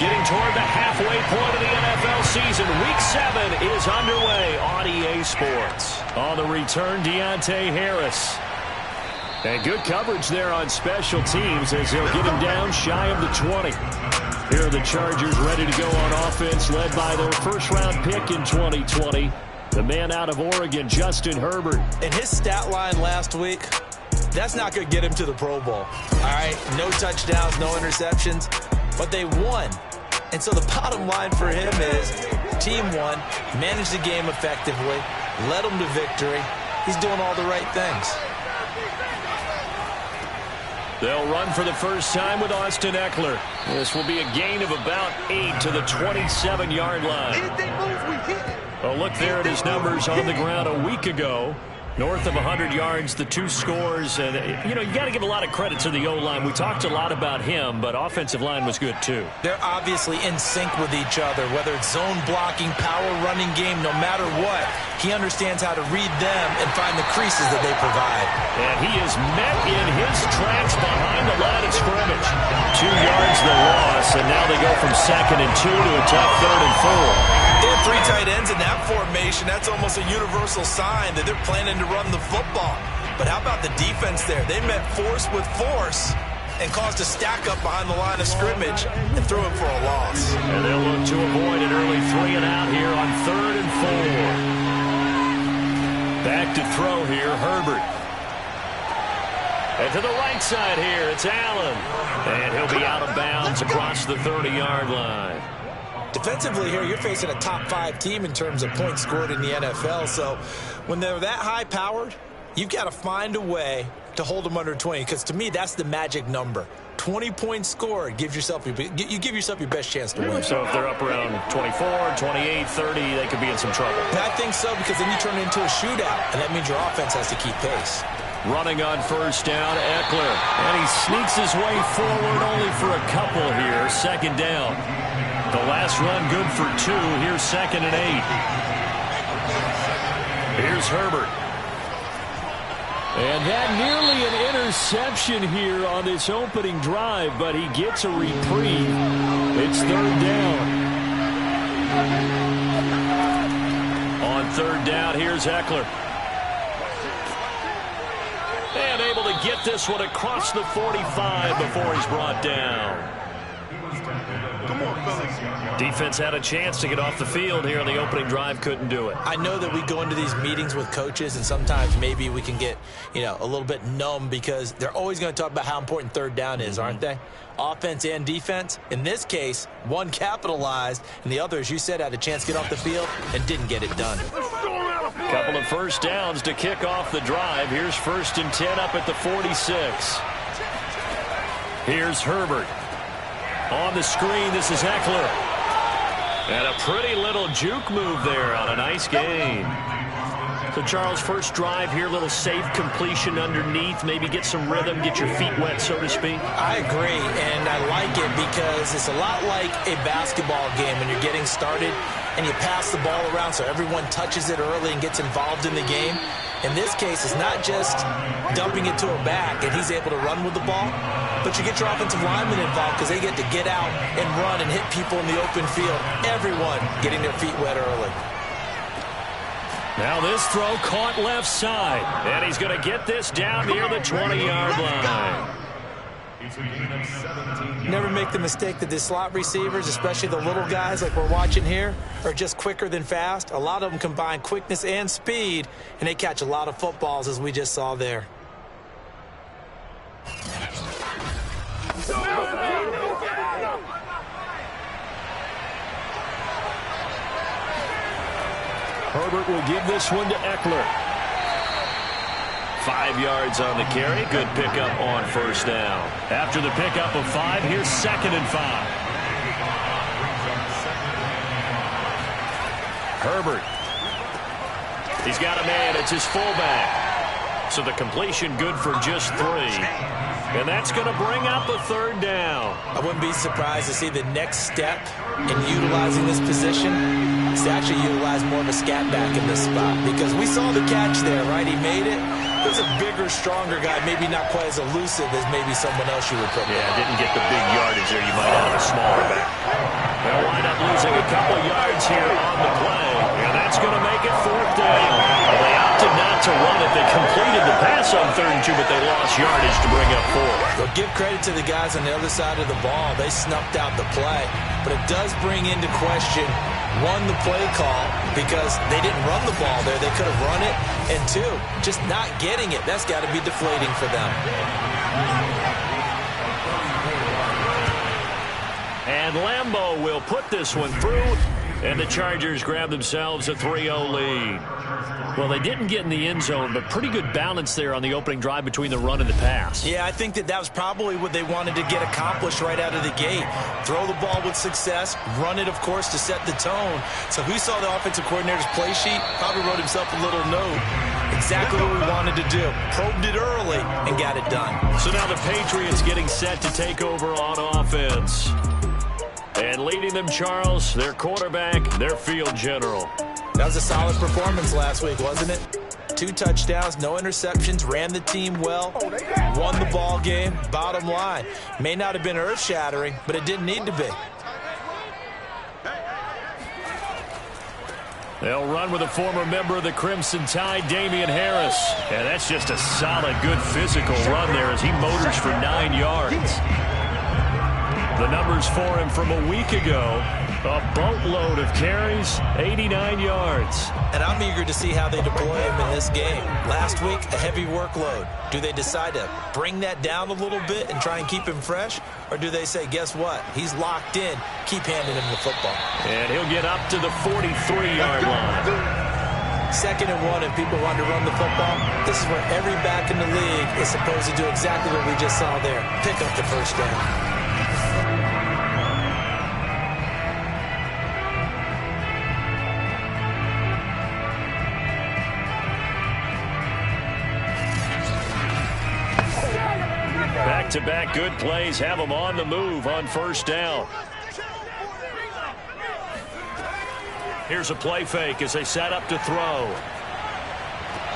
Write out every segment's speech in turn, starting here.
Getting toward the halfway point of the NFL season. Week 7 is underway on EA Sports. On the return, Deontay Harris. And good coverage there on special teams as they'll get him down shy of the 20. Here are the Chargers ready to go on offense, led by their first-round pick in 2020, the man out of Oregon, Justin Herbert. And his stat line last week, that's not going to get him to the Pro Bowl. All right, no touchdowns, no interceptions, but they won. And so the bottom line for him is team won, managed the game effectively, led them to victory. He's doing all the right things. They'll run for the first time with Austin Eckler. This will be a gain of about 8 to the 27-yard line. Well, look there at his numbers on the ground a week ago. North of 100 yards, the 2 scores. And, you got to give a lot of credit to the O-line. We talked a lot about him, but offensive line was good, too. They're obviously in sync with each other, whether it's zone blocking, power running game, no matter what. He understands how to read them and find the creases that they provide. And he is met in his tracks behind the line of scrimmage. 2 yards the loss, and now they go from 2nd and 2 to a tough 3rd and 4. They have 3 tight ends in that formation. That's almost a universal sign that they're planning to run the football. But how about the defense there? They met force with force and caused a stack up behind the line of scrimmage and threw him for a loss. And they'll look to avoid an early 3 and out here on 3rd and 4. Back to throw here, Herbert. And to the right side here, it's Allen. And he'll be out of bounds across the 30-yard line. Defensively here, you're facing a top 5 team in terms of points scored in the NFL. So when they're that high-powered, you've got to find a way to hold them under 20. Because to me, that's the magic number. 20 points scored gives yourself you give yourself your best chance to win. So if they're up around 24, 28, 30, they could be in some trouble. And I think so, because then you turn it into a shootout, and that means your offense has to keep pace. Running on first down, Eckler. And he sneaks his way forward only for a couple here. 2nd down. The last run good for 2. Here's 2nd and 8. Here's Herbert. And that nearly an interception here on this opening drive, but he gets a reprieve. It's 3rd down. On 3rd down, here's Eckler. And able to get this one across the 45 before he's brought down. Defense had a chance to get off the field here on the opening drive, couldn't do it. I know that we go into these meetings with coaches, and sometimes maybe we can get, a little bit numb because they're always going to talk about how important 3rd down is, aren't they? Offense and defense. In this case, one capitalized, and the other, as you said, had a chance to get off the field and didn't get it done. Couple of first downs to kick off the drive. Here's 1st and 10 up at the 46. Here's Herbert. On the screen, this is Eckler. And a pretty little juke move there on a nice gain. So, Charles, first drive here, little safe completion underneath. Maybe get some rhythm, get your feet wet, so to speak. I agree, and I like it because it's a lot like a basketball game when you're getting started and you pass the ball around so everyone touches it early and gets involved in the game. In this case, it's not just dumping it to a back and he's able to run with the ball, but you get your offensive linemen involved because they get to get out and run and hit people in the open field. Everyone getting their feet wet early. Now this throw caught left side, and he's going to get this down near the 20-yard line. Never make the mistake that the slot receivers, especially the little guys like we're watching here, are just quicker than fast. A lot of them combine quickness and speed, and they catch a lot of footballs, as we just saw there. Herbert will give this one to Eckler. 5 yards on the carry. Good pickup on first down. After the pickup of 5, here's 2nd and 5. Herbert. He's got a man. It's his fullback. So the completion good for just 3. And that's going to bring up a 3rd down. I wouldn't be surprised to see the next step in utilizing this position is to actually utilize more of a scat back in this spot. Because we saw the catch there, right? He made it. There's a bigger, stronger guy, maybe not quite as elusive as maybe someone else you would put. Yeah, didn't get the big yardage there. You might have a smaller back. They'll wind up losing a couple yards here on the play, and that's going to make it 4th down. Well, they opted not to run it. They completed the pass on 3rd and 2, but they lost yardage to bring up 4. Well, give credit to the guys on the other side of the ball. They snuffed out the play, but it does bring into question, 1, the play call, because they didn't run the ball there. They could have run it, and 2, just not getting it. That's got to be deflating for them. And Lambo will put this one through, and the Chargers grab themselves a 3-0 lead. Well, they didn't get in the end zone, but pretty good balance there on the opening drive between the run and the pass. Yeah, I think that was probably what they wanted to get accomplished right out of the gate. Throw the ball with success, run it, of course, to set the tone. So who saw the offensive coordinator's play sheet? Probably wrote himself a little note. Exactly what we wanted to do. Probed it early and got it done. So now the Patriots getting set to take over on offense. And leading them, Charles, their quarterback, their field general. That was a solid performance last week, wasn't it? 2 touchdowns, no interceptions, ran the team well, won the ball game. Bottom line, may not have been earth-shattering, but it didn't need to be. They'll run with a former member of the Crimson Tide, Damian Harris. And that's just a solid, good physical run there as he motors for 9 yards. The numbers for him from a week ago, a boatload of carries, 89 yards. And I'm eager to see how they deploy him in this game. Last week, a heavy workload. Do they decide to bring that down a little bit and try and keep him fresh? Or do they say, guess what? He's locked in. Keep handing him the football. And he'll get up to the 43-yard line. 2nd and 1, if people want to run the football, this is where every back in the league is supposed to do exactly what we just saw there. Pick up the first down. Back-to-back good plays have them on the move on 1st down. Here's a play fake as they set up to throw.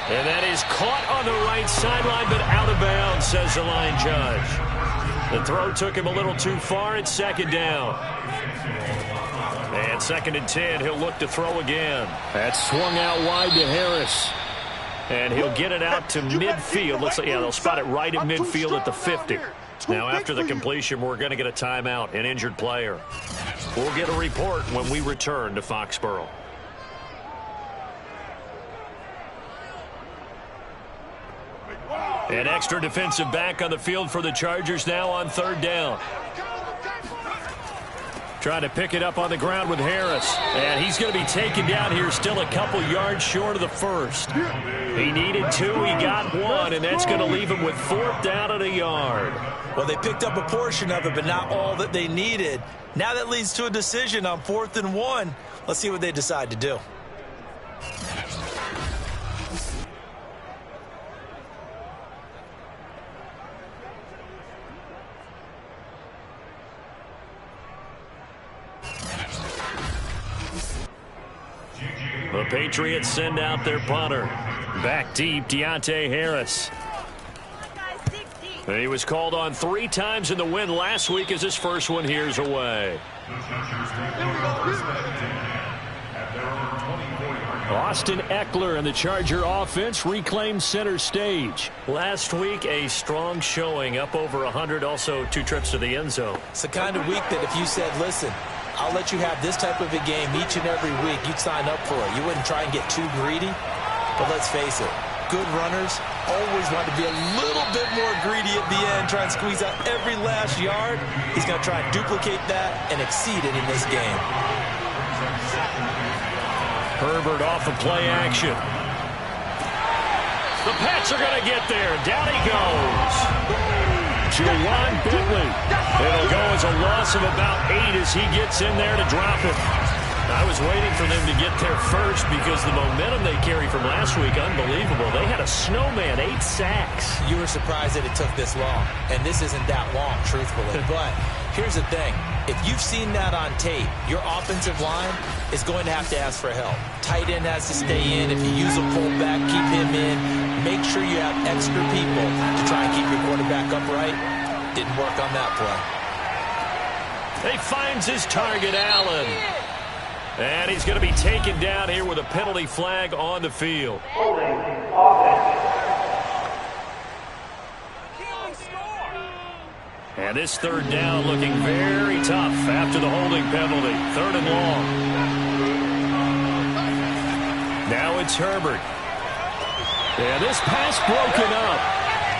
And that is caught on the right sideline, but out of bounds, says the line judge. The throw took him a little too far. It's 2nd down. And 2nd and 10, he'll look to throw again. That's swung out wide to Harris. And he'll get it out to midfield. Looks like, yeah, they'll spot it right at midfield at the 50. Now, after the completion, we're going to get a timeout, an injured player. We'll get a report when we return to Foxborough. An extra defensive back on the field for the Chargers now on 3rd down. Trying to pick it up on the ground with Harris. And he's going to be taken down here, still a couple yards short of the 1st. He needed 2, he got 1, and that's going to leave him with 4th down at a yard. Well, they picked up a portion of it, but not all that they needed. Now that leads to a decision on 4th and 1. Let's see what they decide to do. The Patriots send out their punter. Back deep, Deontay Harris. He was called on 3 times in the win last week as his first one here's away. Austin Eckler and the Charger offense reclaimed center stage. Last week, a strong showing, up over 100, also 2 trips to the end zone. It's the kind of week that if you said, listen, I'll let you have this type of a game each and every week, you'd sign up for it. You wouldn't try and get too greedy. But let's face it, good runners always want to be a little bit more greedy at the end, try and squeeze out every last yard. He's going to try and duplicate that and exceed it in this game. Herbert off of play action. The Pats are going to get there. Down he goes. Juwan Bentley. It'll go as a loss of about 8 as he gets in there to drop it. I was waiting for them to get there first because the momentum they carry from last week, unbelievable. They had a snowman, 8 sacks. You were surprised that it took this long, and this isn't that long, truthfully. But here's the thing. If you've seen that on tape, your offensive line is going to have to ask for help. Tight end has to stay in. If you use a pullback, keep him in. Make sure you have extra people to try and keep your quarterback upright. Didn't work on that play. He finds his target, Allen. And he's going to be taken down here with a penalty flag on the field. And this third down looking very tough after the holding penalty. 3rd and long. Now it's Herbert. Yeah, this pass broken up.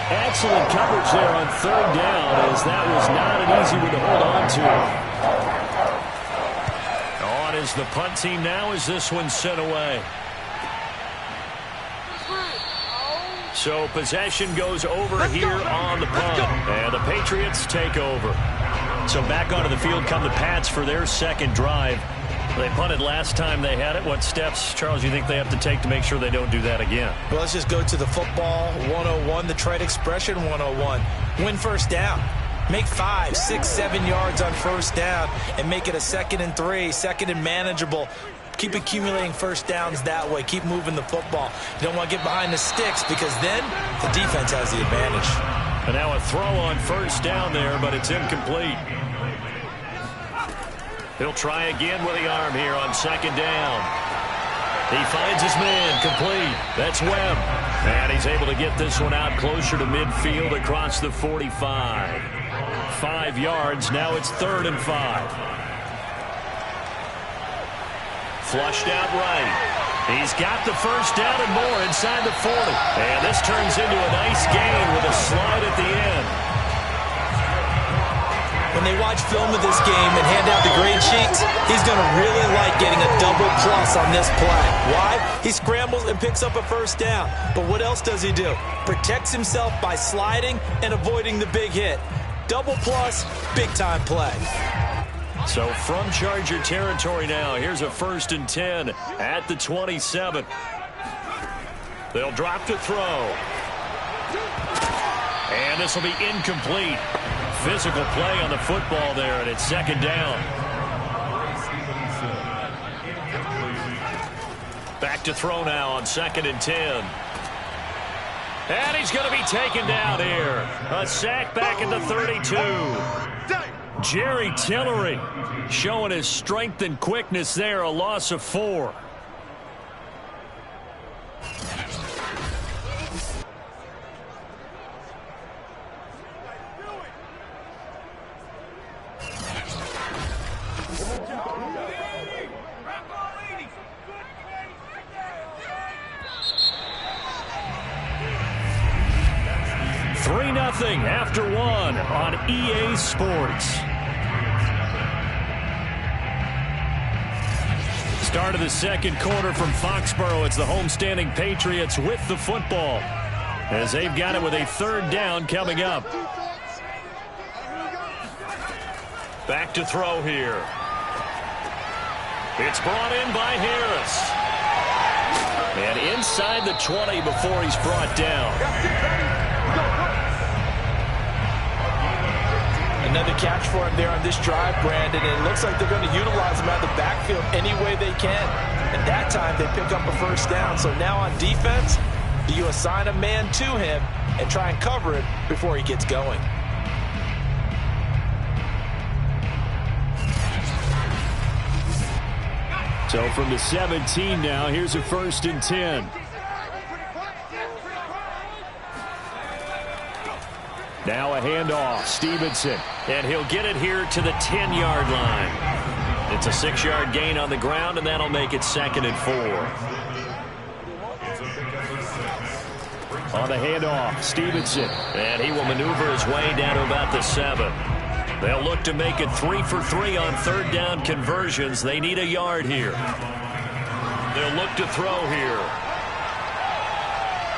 Excellent coverage there on 3rd down, as that was not an easy one to hold on to. On is the punt team now as this one's sent away. So possession goes over here on the punt, and the Patriots take over. So back onto the field come the Pats for their second drive. They punted last time they had it. What steps, Charles, you think they have to take to make sure they don't do that again? Well, let's just go to the football 101, the trade expression 101. Win first down. Make 5, 6, 7 yards on first down and make it a 2nd and 3, 2nd and manageable. Keep accumulating first downs that way. Keep moving the football. You don't want to get behind the sticks because then the defense has the advantage. And now a throw on first down there, but it's incomplete. He'll try again with the arm here on 2nd down. He finds his man, complete. That's Webb. And he's able to get this one out closer to midfield across the 45. 5 yards, now it's 3rd and 5. Flushed out right. He's got the first down and more inside the 40. And this turns into a nice gain with a slide at the end. When they watch film of this game and hand out the grade sheets, he's going to really like getting a double plus on this play. Why? He scrambles and picks up a first down. But what else does he do? Protects himself by sliding and avoiding the big hit. Double plus, big-time play. So from Charger territory now, here's a 1st and 10 at the 27. They'll drop to throw. And this will be incomplete. Physical play on the football there, and it's 2nd down. Back to throw now on 2nd and 10. And he's going to be taken down here. A sack back at the 32. Jerry Tillery showing his strength and quickness there. A loss of 4. After 1 on EA Sports. Start of the 2nd quarter from Foxborough. It's the homestanding Patriots with the football as they've got it with a 3rd down coming up. Back to throw here. It's brought in by Harris. And inside the 20 before he's brought down. Another catch for him there on this drive, Brandon, and it looks like they're going to utilize him out of the backfield any way they can. And that time they pick up a first down. So now on defense, you assign a man to him and try and cover it before he gets going. So from the 17 now, here's a 1st and 10. Now a handoff, Stevenson, and he'll get it here to the 10-yard line. It's a 6-yard gain on the ground, and that'll make it 2nd and 4. On the handoff, Stevenson, and he will maneuver his way down to about the 7. They'll look to make it 3 for 3 on 3rd down conversions. They need a yard here. They'll look to throw here.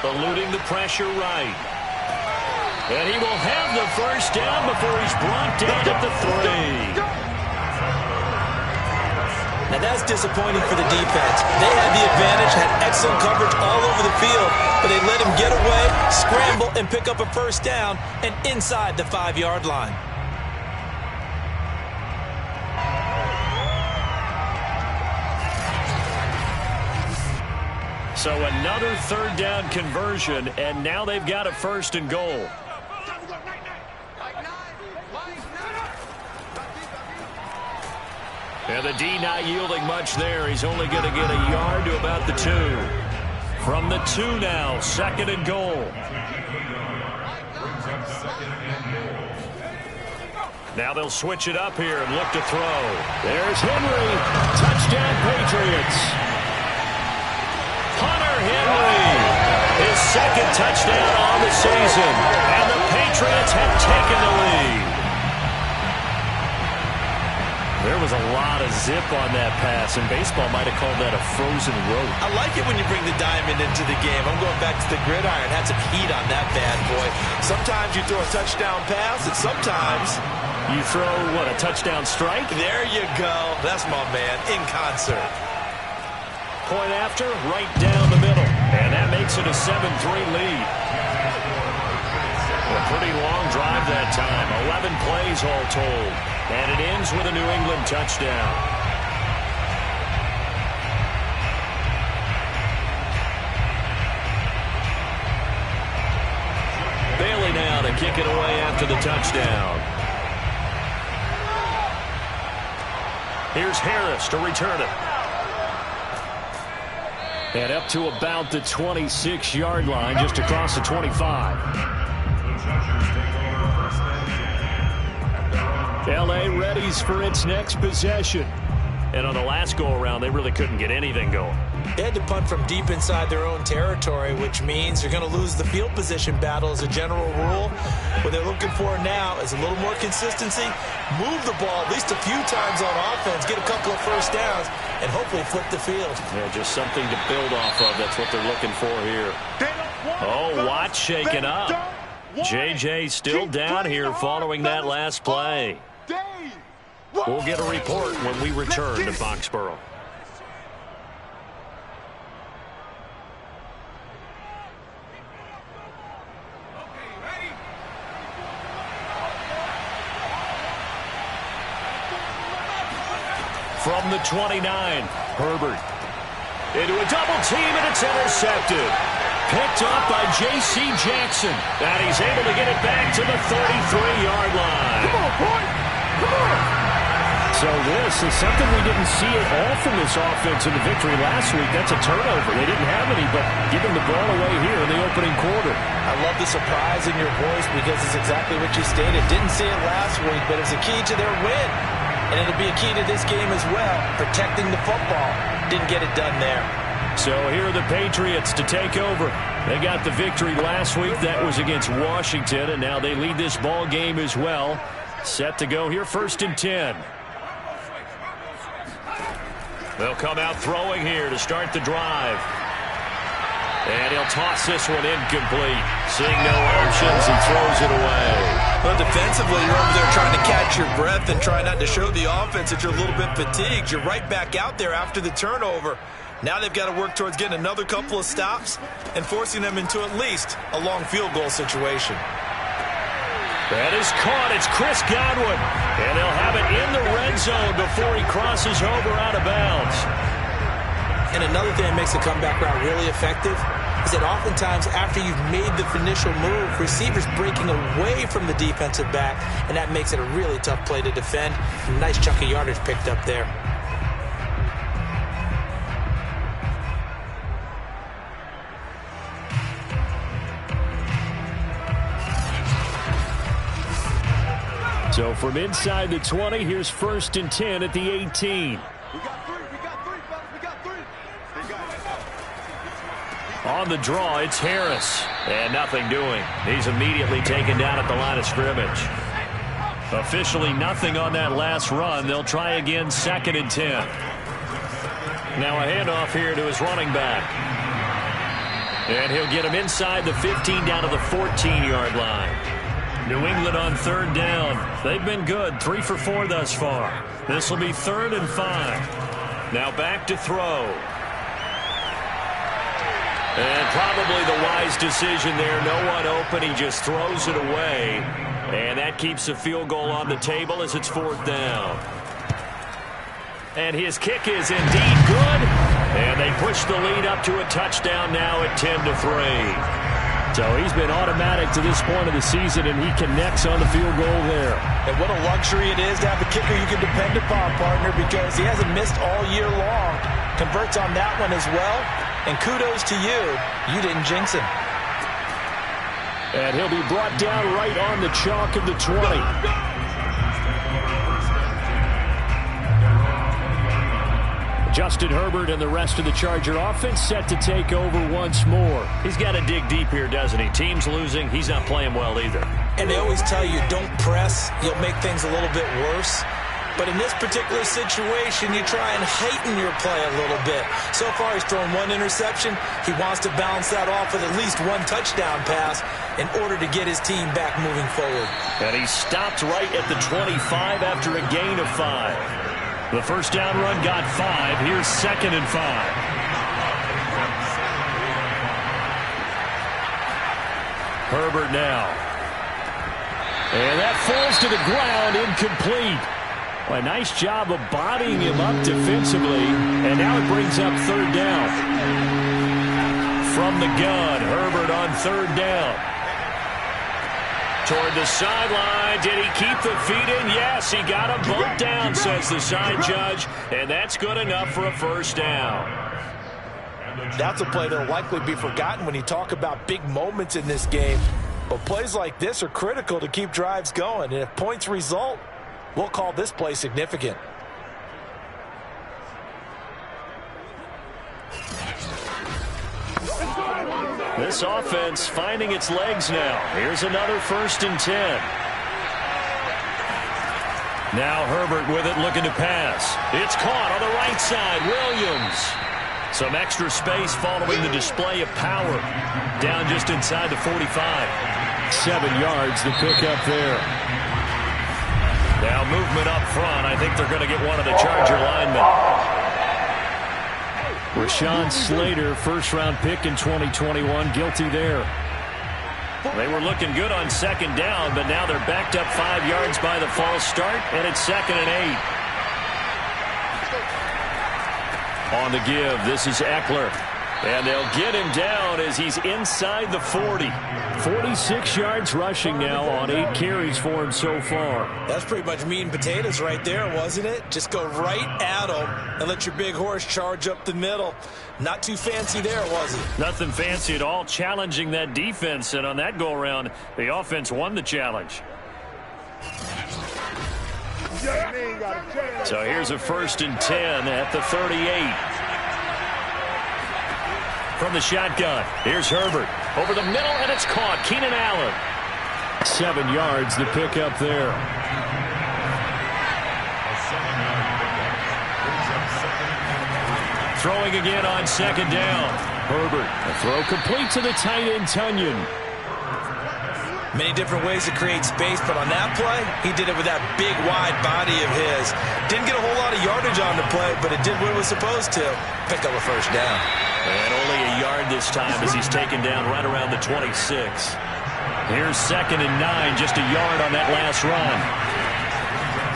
Eluding the pressure right. And he will have the first down before he's brought down at the 3. Now that's disappointing for the defense. They had the advantage, had excellent coverage all over the field, but they let him get away, scramble, and pick up a first down and inside the 5-yard line. So another 3rd down conversion, and now they've got a 1st and goal. And the D not yielding much there. He's only going to get a yard to about the 2. From the 2 now, 2nd and goal. Now they'll switch it up here and look to throw. There's Henry. Touchdown, Patriots. Hunter Henry. His 2nd touchdown on the season. And the Patriots have taken the lead. There was a lot of zip on that pass, and baseball might have called that a frozen rope. I like it when you bring the diamond into the game. I'm going back to the gridiron. Had some heat on that bad boy. Sometimes you throw a touchdown pass, and sometimes you throw, what, a touchdown strike? There you go. That's my man, in concert. Point after, right down the middle. And that makes it a 7-3 lead. A pretty long drive that time. 11 plays all told. And it ends with a New England touchdown. Bailey now to kick it away after the touchdown. Here's Harris to return it. And up to about the 26-yard line, just across the 25. L.A. readies for its next possession. And on the last go-around, they really couldn't get anything going. They had to punt from deep inside their own territory, which means you're going to lose the field position battle as a general rule. What they're looking for now is a little more consistency, move the ball at least a few times on offense, get a couple of first downs, and hopefully flip the field. Yeah, just something to build off of. That's what they're looking for here. Oh, Watt shaken up. J.J. still down here following that last play. We'll get a report when we return to Foxborough. From the 29, Herbert. Into a double team, and it's intercepted. Picked off by J.C. Jackson. And he's able to get it back to the 33-yard line. Come on, boy. Come on. So this is something we didn't see at all from this offense in the victory last week. That's a turnover. They didn't have any, but giving the ball away here in the opening quarter. I love the surprise in your voice because it's exactly what you stated. Didn't see it last week, but it's a key to their win. And it'll be a key to this game as well, protecting the football. Didn't get it done there. So here are the Patriots to take over. They got the victory last week. That was against Washington, and now they lead this ball game as well. Set to go here, 1st and 10. They'll come out throwing here to start the drive. And he'll toss this one incomplete. Seeing no options, he throws it away. Well, defensively, you're over there trying to catch your breath and try not to show the offense that you're a little bit fatigued. You're right back out there after the turnover. Now they've got to work towards getting another couple of stops and forcing them into at least a long field goal situation. That is caught. It's Chris Godwin. And they'll have it in the red zone before he crosses over out of bounds. And another thing that makes the comeback route really effective is that oftentimes after you've made the initial move, receivers breaking away from the defensive back, and that makes it a really tough play to defend. Nice chunk of yardage picked up there. So from inside the 20, here's 1st and 10 at the 18. On the draw, it's Harris. And nothing doing. He's immediately taken down at the line of scrimmage. Officially nothing on that last run. They'll try again, 2nd and 10. Now a handoff here to his running back. And he'll get him inside the 15 down to the 14-yard line. New England on 3rd down. They've been good, 3 for 4 thus far. This will be 3rd and 5. Now back to throw. And probably the wise decision there. No one open. He just throws it away. And that keeps the field goal on the table as it's 4th down. And his kick is indeed good. And they push the lead up to a touchdown now at 10-3. So he's been automatic to this point of the season, and he connects on the field goal there. And what a luxury it is to have a kicker you can depend upon, partner, because he hasn't missed all year long. Converts on that one as well, and kudos to you. You didn't jinx him. And he'll be brought down right on the chalk of the 20. Justin Herbert and the rest of the Charger offense set to take over once more. He's got to dig deep here, doesn't he? Team's losing. He's not playing well either. And they always tell you, don't press. You'll make things a little bit worse. But in this particular situation, you try and heighten your play a little bit. So far, he's thrown one interception. He wants to balance that off with at least one touchdown pass in order to get his team back moving forward. And he stopped right at the 25 after a gain of 5. The first down run got 5. Here's 2nd and 5. Herbert now. And that falls to the ground, incomplete. Well, a nice job of bodying him up defensively. And now it brings up 3rd down. From the gun, Herbert on 3rd down. Toward the sideline. Did he keep the feet in? Yes, he got them both down, says the side judge. And that's good enough for a 1st down. That's a play that'll likely be forgotten when you talk about big moments in this game. But plays like this are critical to keep drives going. And if points result, we'll call this play significant. This offense finding its legs now. Here's another 1st and 10. Now Herbert with it, looking to pass. It's caught on the right side. Williams. Some extra space following the display of power. Down just inside the 45. 7 yards to pick up there. Now movement up front. I think they're going to get one of the Charger linemen. Rashawn Slater, first-round pick in 2021, guilty there. They were looking good on 2nd down, but now they're backed up 5 yards by the false start, and it's 2nd and 8. On the give, this is Eckler. And they'll get him down as he's inside the 40. 46 yards rushing now on 8 carries for him so far. That's pretty much meat and potatoes right there, wasn't it? Just go right at him and let your big horse charge up the middle. Not too fancy there, was it? Nothing fancy at all, challenging that defense. And on that go-around, the offense won the challenge. So here's a 1st and 10 at the 38. From the shotgun, here's Herbert. Over the middle, and it's caught. Keenan Allen. 7 yards to pick up there. Throwing again on 2nd down. Herbert, a throw complete to the tight end, Tunyon. Many different ways to create space, but on that play, he did it with that big, wide body of his. Didn't get a whole lot of yardage on the play, but it did what it was supposed to. Pick up a 1st down. And only a yard this time as he's taken down right around the 26. Here's 2nd and 9, just a yard on that last run.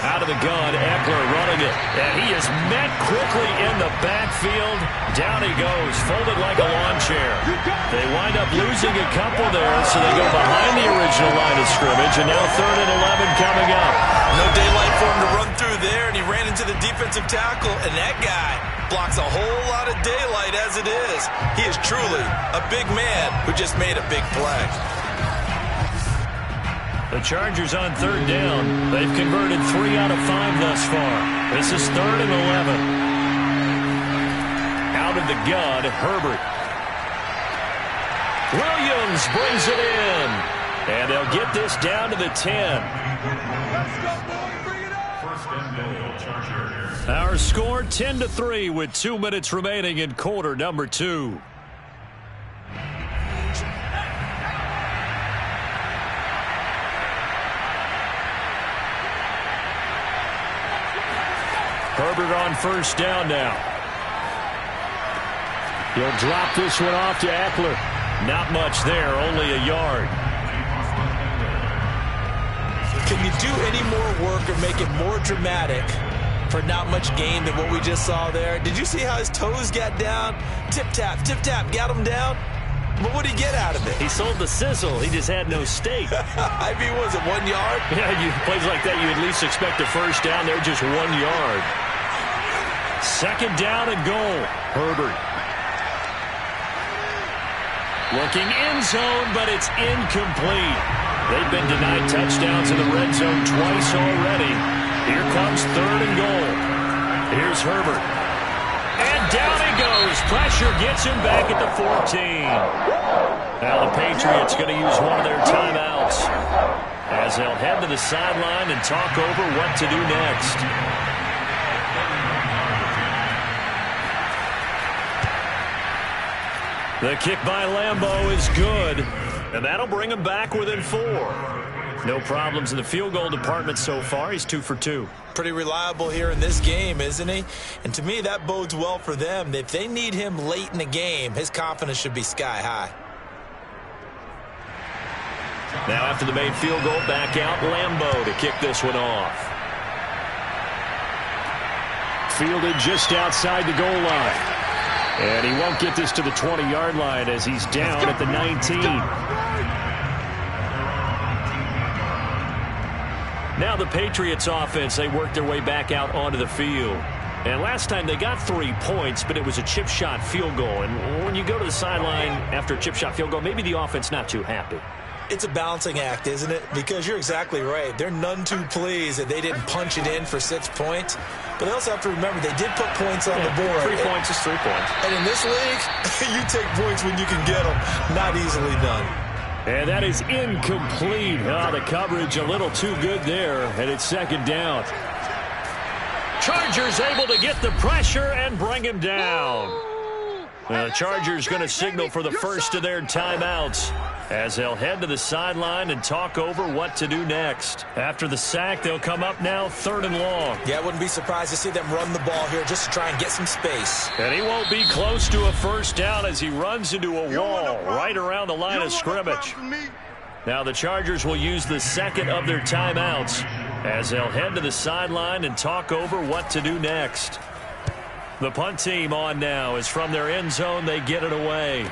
Out of the gun, Eckler running it. And he is met quickly in the backfield. Down he goes, folded like a lawn chair. They wind up losing a couple there, so they go behind the original line of scrimmage. And now 3rd and 11 coming up. No daylight for him to run through there, and he ran into the defensive tackle. And that guy blocks a whole lot of daylight as it is. He is truly a big man who just made a big play. The Chargers on 3rd down. They've converted 3 out of 5 thus far. This is 3rd and 11. Out of the gun, Herbert. Williams brings it in. And they'll get this down to the 10. Our score 10-3 with 2 minutes remaining in quarter number 2. Herbert on 1st down now. He'll drop this one off to Eckler. Not much there, only a yard. Can you do any more work or make it more dramatic for not much gain than what we just saw there? Did you see how his toes got down? Tip-tap, got him down. But what did he get out of it? He sold the sizzle. He just had no steak. I mean, was it 1 yard? Yeah, plays like that, you at least expect a first down. They're just 1 yard. Second down and goal. Herbert. Looking end zone, but it's incomplete. They've been denied touchdowns in the red zone twice already. Here comes third and goal. Here's Herbert. And down he goes. Pressure gets him back at the 14. Now the Patriots going to use one of their timeouts as they'll head to the sideline and talk over what to do next. The kick by Lambeau is good, and that'll bring him back within 4. No problems in the field goal department so far. He's 2 for 2. Pretty reliable here in this game, isn't he? And to me, that bodes well for them. If they need him late in the game, his confidence should be sky high. Now after the made field goal, back out Lambeau to kick this one off. Fielded just outside the goal line. And he won't get this to the 20-yard line as he's down at the 19. Now the Patriots offense, they work their way back out onto the field. And last time they got 3 points, but it was a chip shot field goal. And when you go to the sideline after a chip shot field goal, maybe the offense not too happy. It's a balancing act, isn't it? Because you're exactly right. They're none too pleased that they didn't punch it in for 6 points. But they also have to remember they did put points on the board. 3 points is 3 points. And in this league, you take points when you can get them. Not easily done. And that is incomplete. The coverage a little too good there, and it's second down. Chargers able to get the pressure and bring him down. The Chargers going to signal for the first of their timeouts as they'll head to the sideline and talk over what to do next. After the sack, they'll come up now 3rd and long. Yeah, I wouldn't be surprised to see them run the ball here just to try and get some space. And he won't be close to a first down as he runs into a wall right around the line of scrimmage. Now the Chargers will use the second of their timeouts as they'll head to the sideline and talk over what to do next. The punt team on now is from their end zone. They get it away.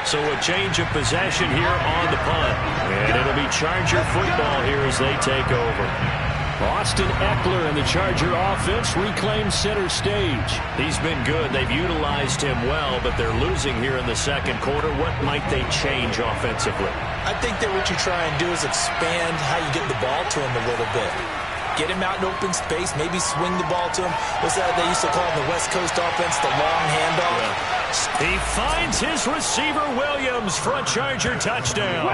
So a change of possession here on the punt. And it'll be Charger football here as they take over. Austin Ekeler and the Charger offense reclaim center stage. He's been good. They've utilized him well, but they're losing here in the second quarter. What might they change offensively? I think that what you try and do is expand how you get the ball to him a little bit. Get him out in open space, maybe swing the ball to him. What's that they used to call in the West Coast offense, the long handoff? Yeah. He finds his receiver, Williams, for a Charger touchdown.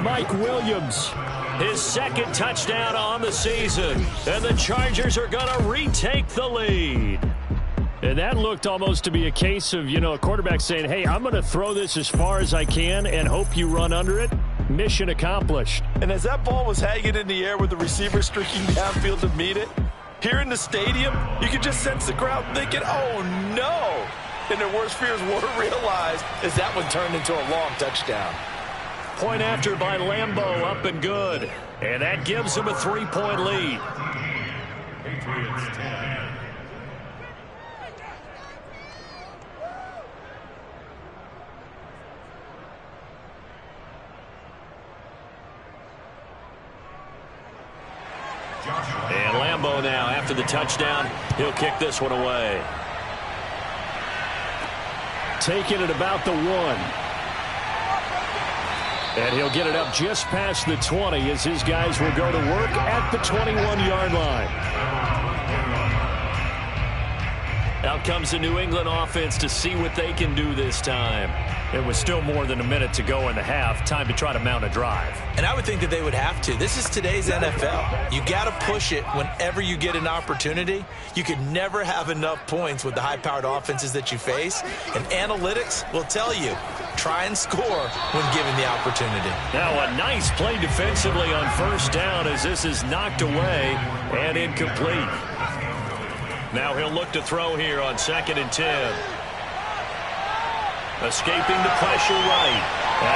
Mike Williams, his second touchdown on the season. And the Chargers are going to retake the lead. And that looked almost to be a case of, a quarterback saying, hey, I'm going to throw this as far as I can and hope you run under it. Mission accomplished. And as that ball was hanging in the air with the receiver streaking downfield to meet it, here in the stadium, you could just sense the crowd thinking, oh, no. And their worst fears were realized as that one turned into a long touchdown. Point after by Lambeau, up and good. And that gives them a 3-point lead. Patriots 10. And Lambeau now, after the touchdown, he'll kick this one away. Taking it about the 1. And he'll get it up just past the 20 as his guys will go to work at the 21-yard line. Out comes the New England offense to see what they can do this time. It was still more than a minute to go in the half. Time to try to mount a drive. And I would think that they would have to. This is today's NFL. You got to push it whenever you get an opportunity. You could never have enough points with the high-powered offenses that you face. And analytics will tell you, try and score when given the opportunity. Now a nice play defensively on first down as this is knocked away and incomplete. Now he'll look to throw here on 2nd and 10. Escaping the pressure right.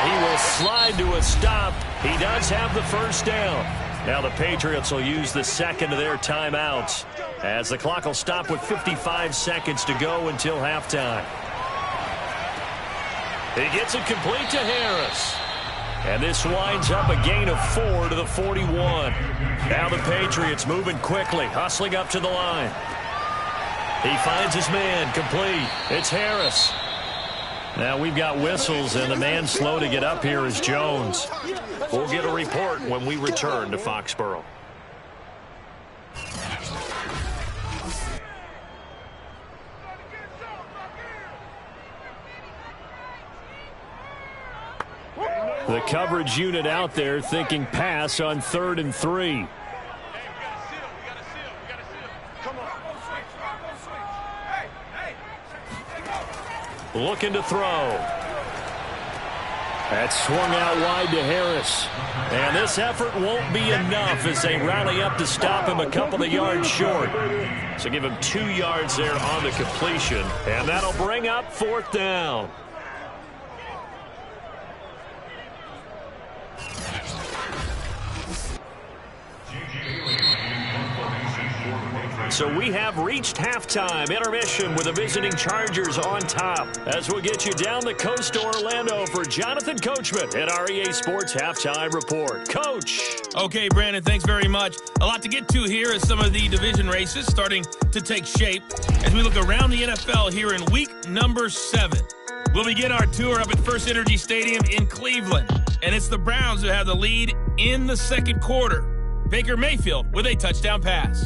He will slide to a stop. He does have the first down. Now the Patriots will use the second of their timeouts as the clock will stop with 55 seconds to go until halftime. He gets it complete to Harris. And this winds up a gain of 4 to the 41. Now the Patriots moving quickly, hustling up to the line. He finds his man, complete. It's Harris. Now we've got whistles, and the man slow to get up here is Jones. We'll get a report when we return to Foxborough. The coverage unit out there thinking pass on 3rd and 3. Looking to throw. That's swung out wide to Harris. And this effort won't be enough as they rally up to stop him a couple of yards short. So give him 2 yards there on the completion. And that'll bring up 4th down. So we have reached halftime intermission with the visiting Chargers on top. As we'll get you down the coast to Orlando for Jonathan Coachman at our EA Sports Halftime Report. Coach. Okay, Brandon, thanks very much. A lot to get to here as some of the division races starting to take shape as we look around the NFL here in week number 7. We'll begin our tour up at First Energy Stadium in Cleveland, and it's the Browns who have the lead in the second quarter. Baker Mayfield with a touchdown pass.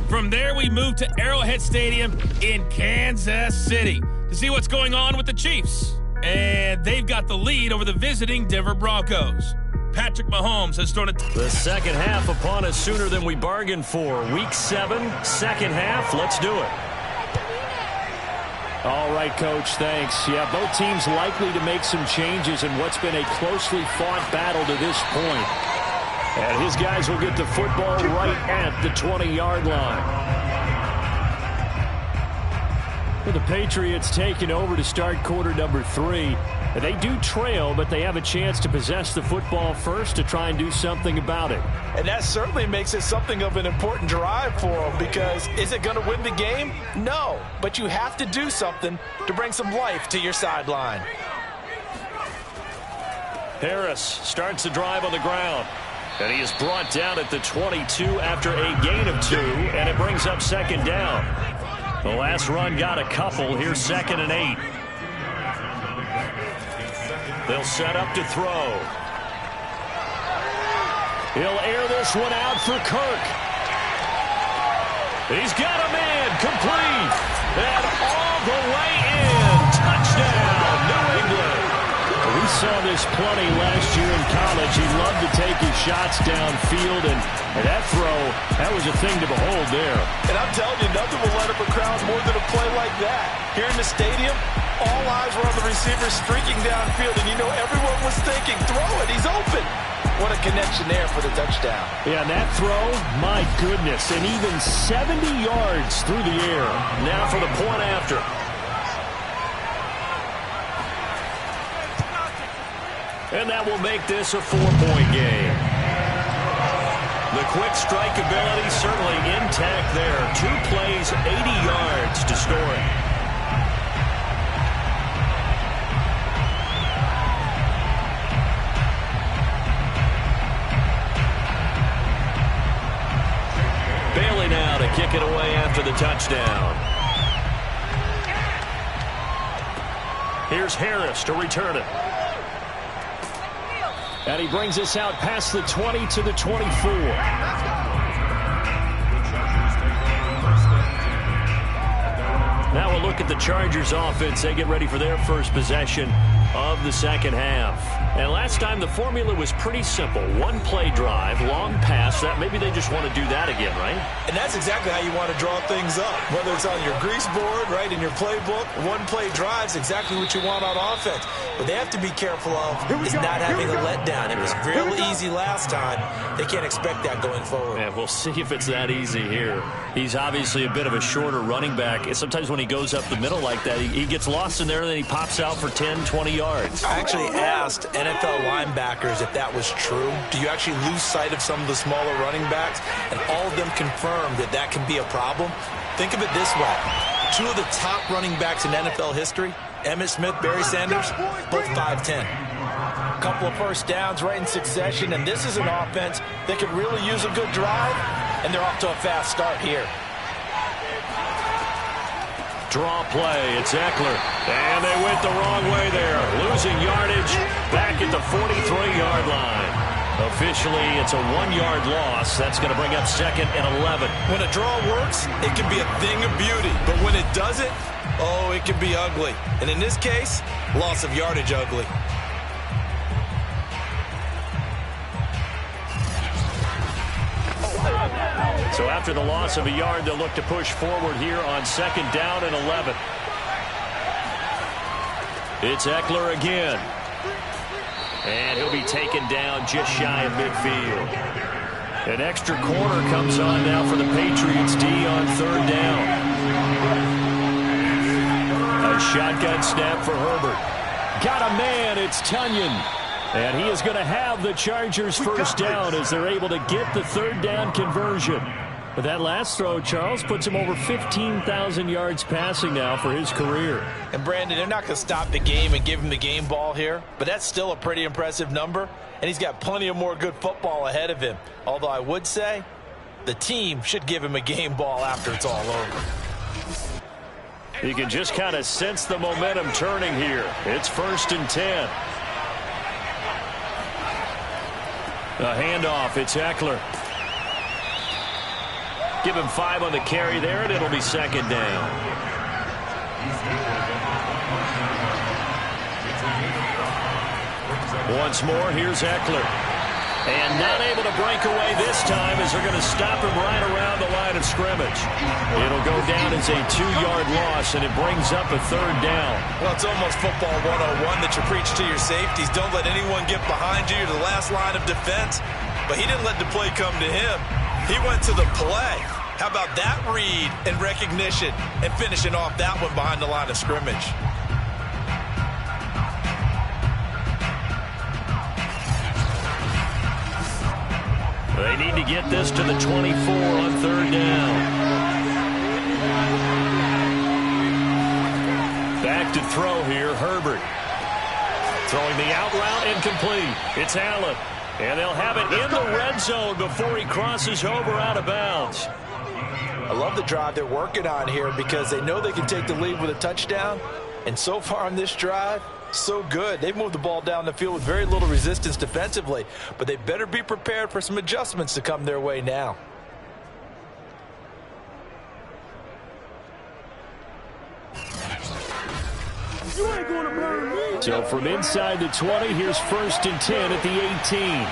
From there, we move to Arrowhead Stadium in Kansas City to see what's going on with the Chiefs. And they've got the lead over the visiting Denver Broncos. Patrick Mahomes has thrown the second half upon us sooner than we bargained for. Week 7, second half. Let's do it. All right, Coach, thanks. Yeah, both teams likely to make some changes in what's been a closely fought battle to this point. And his guys will get the football right at the 20-yard line. Well, the Patriots taking over to start quarter number 3. They do trail, but they have a chance to possess the football first to try and do something about it. And that certainly makes it something of an important drive for them, because is it going to win the game? No, but you have to do something to bring some life to your sideline. Harris starts the drive on the ground. And he is brought down at the 22 after a gain of 2, and it brings up second down. The last run got a couple. Here's 2nd and 8. They'll set up to throw. He'll air this one out for Kirk. He's got a man, complete, and all the way in. Touchdown, New England. We saw this plenty last year in college. He loved to take his shots downfield, and that throw, that was a thing to behold there. And I'm telling you, nothing will light up a crowd more than a play like that. Here in the stadium, all eyes were on the receiver streaking downfield, and you know everyone was thinking, throw it, he's open. What a connection there for the touchdown. Yeah, and that throw, my goodness, and even 70 yards through the air. Now for the point after. And that will make this a 4-point game. The quick strike ability certainly intact there. 2 plays, 80 yards to score it. Bailey now to kick it away after the touchdown. Here's Harris to return it. And he brings us out past the 20 to the 24. Now we'll look at the Chargers offense. They get ready for their first possession of the second half. And last time the formula was pretty simple. 1-play drive, long pass. That maybe they just want to do that again, right? And that's exactly how you want to draw things up. Whether it's on your grease board, right, in your playbook, 1-play drive's exactly what you want on offense. What they have to be careful of is not having a letdown. It was real easy last time. They can't expect that going forward. Yeah, we'll see if it's that easy here. He's obviously a bit of a shorter running back. And sometimes when he goes up the middle like that, he gets lost in there and then he pops out for 10, 20 yards. I actually asked NFL linebackers if that was true. Do you actually lose sight of some of the smaller running backs? And all of them confirmed that that can be a problem. Think of it this way. Two of the top running backs in NFL history, Emmitt Smith, Barry Sanders, both 5'10". A couple of first downs right in succession, and this is an offense that could really use a good drive, and they're off to a fast start here. Draw play, it's Eckler. And they went the wrong way there. Losing yardage back at the 43-yard line. Officially, it's a 1-yard loss. That's going to bring up 2nd and 11. When a draw works, it can be a thing of beauty. But when it doesn't, oh, it can be ugly. And in this case, loss of yardage ugly. So after the loss of a yard, they'll look to push forward here on 2nd down and 11. It's Eckler again. And he'll be taken down just shy of midfield. An extra corner comes on now for the Patriots D on 3rd down. A shotgun snap for Herbert. Got a man, it's Tunyon. And he is going to have the Chargers first down as they're able to get the 3rd down conversion. But that last throw, Charles, puts him over 15,000 yards passing now for his career. And, Brandon, they're not going to stop the game and give him the game ball here, but that's still a pretty impressive number, and he's got plenty of more good football ahead of him. Although I would say the team should give him a game ball after it's all over. You can just kind of sense the momentum turning here. It's 1st and 10. A handoff, it's Eckler. Give him 5 on the carry there, and it'll be 2nd down. Once more, here's Eckler. And not able to break away this time as they're going to stop him right around the line of scrimmage. It'll go down as a 2-yard loss, and it brings up a 3rd down. Well, it's almost football 101 that you preach to your safeties. Don't let anyone get behind you. You're the last line of defense. But he didn't let the play come to him. He went to the play. How about that read and recognition and finishing off that one behind the line of scrimmage? They need to get this to the 24 on 3rd down. Back to throw here, Herbert. Throwing the out route incomplete. It's Allen. And they'll have it in the red zone before he crosses over out of bounds. I love the drive they're working on here because they know they can take the lead with a touchdown. And so far on this drive, so good. They've moved the ball down the field with very little resistance defensively. But they better be prepared for some adjustments to come their way now. So from inside the 20, here's 1st and 10 at the 18.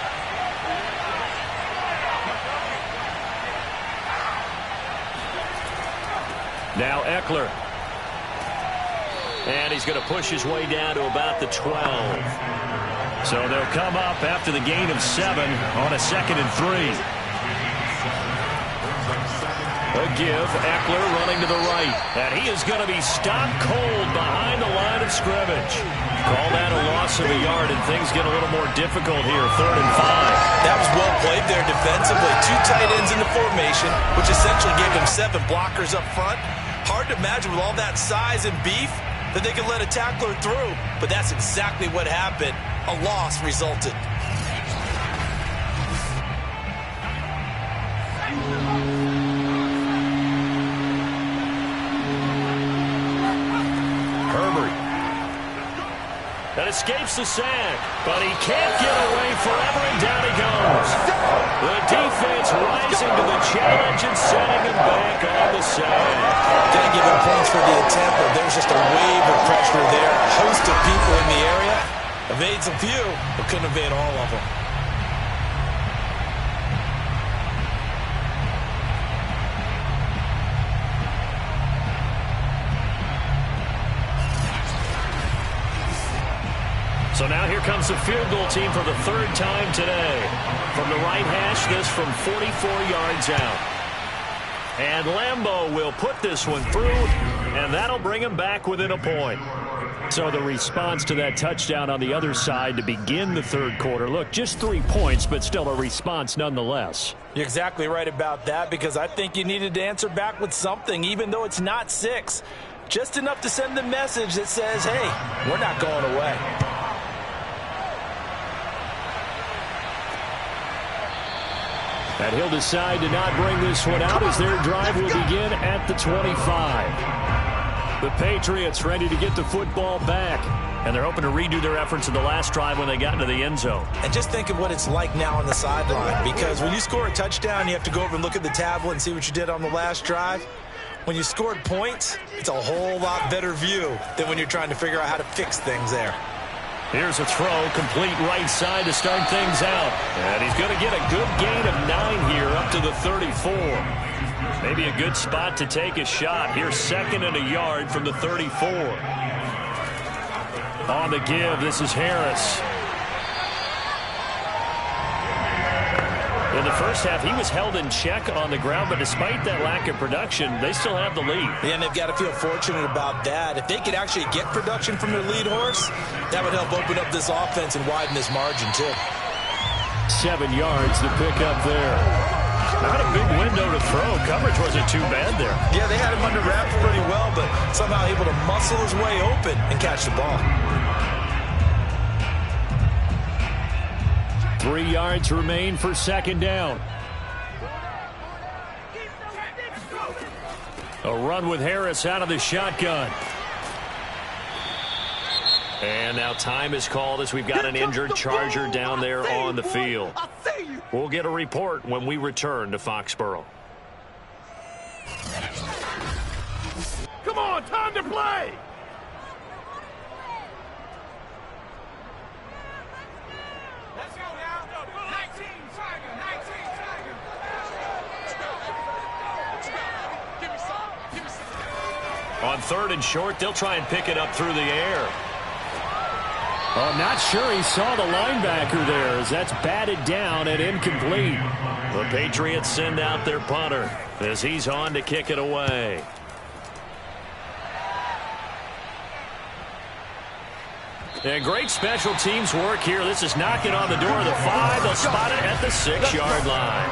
Now Eckler. And he's going to push his way down to about the 12. So they'll come up after the gain of 7 on a 2nd and 3. A give, Eckler running to the right. And he is going to be stopped cold behind the line of scrimmage. Call that a loss of a yard, and things get a little more difficult here, 3rd and 5. That was well played there defensively. 2 tight ends in the formation, which essentially gave them 7 blockers up front. Hard to imagine with all that size and beef that they could let a tackler through. But that's exactly what happened. A loss resulted. Herbert. That escapes the sack, but he can't get away forever, and down he goes. The defense rising to the challenge and setting him back on the sack. Can't give him points for the attempt, but there's just a wave of pressure there. A host of people in the area. Evades a few, but couldn't evade all of them. So now here comes the field goal team for the 3rd time today. From the right hash, this from 44 yards out. And Lambeau will put this one through, and that'll bring him back within a point. So the response to that touchdown on the other side to begin the third quarter. Look, just 3 points, but still a response nonetheless. You're exactly right about that, because I think you needed to answer back with something, even though it's not 6. Just enough to send the message that says, hey, we're not going away. And he'll decide to not bring this one out as their drive will begin at the 25. The Patriots ready to get the football back. And they're hoping to redo their efforts in the last drive when they got into the end zone. And just think of what it's like now on the sideline, because when you score a touchdown, you have to go over and look at the tablet and see what you did on the last drive. When you scored points, it's a whole lot better view than when you're trying to figure out how to fix things there. Here's a throw, complete right side to start things out. And he's going to get a good gain of 9 here up to the 34. Maybe a good spot to take a shot. Here's 2nd and a yard from the 34. On the give, this is Harris. In the first half, he was held in check on the ground, but despite that lack of production, they still have the lead. Yeah, and they've got to feel fortunate about that. If they could actually get production from their lead horse, that would help open up this offense and widen this margin, too. 7 yards to pick up there. Not a big window to throw. Coverage wasn't too bad there. Yeah, they had him under wraps pretty well, but somehow able to muscle his way open and catch the ball. 3 yards remain for 2nd down. A run with Harris out of the shotgun. And now time is called as we've got an injured Charger down there on the field. We'll get a report when we return to Foxborough. Come on, time to play! Let's go now. 19 Tiger, 19 Tiger. Give me some, give me some. On 3rd and short, they'll try and pick it up through the air. Oh, not sure he saw the linebacker there as that's batted down and incomplete. The Patriots send out their punter as he's on to kick it away. And great special teams work here. This is knocking on the door of the 5. They'll spot it at the 6-yard line.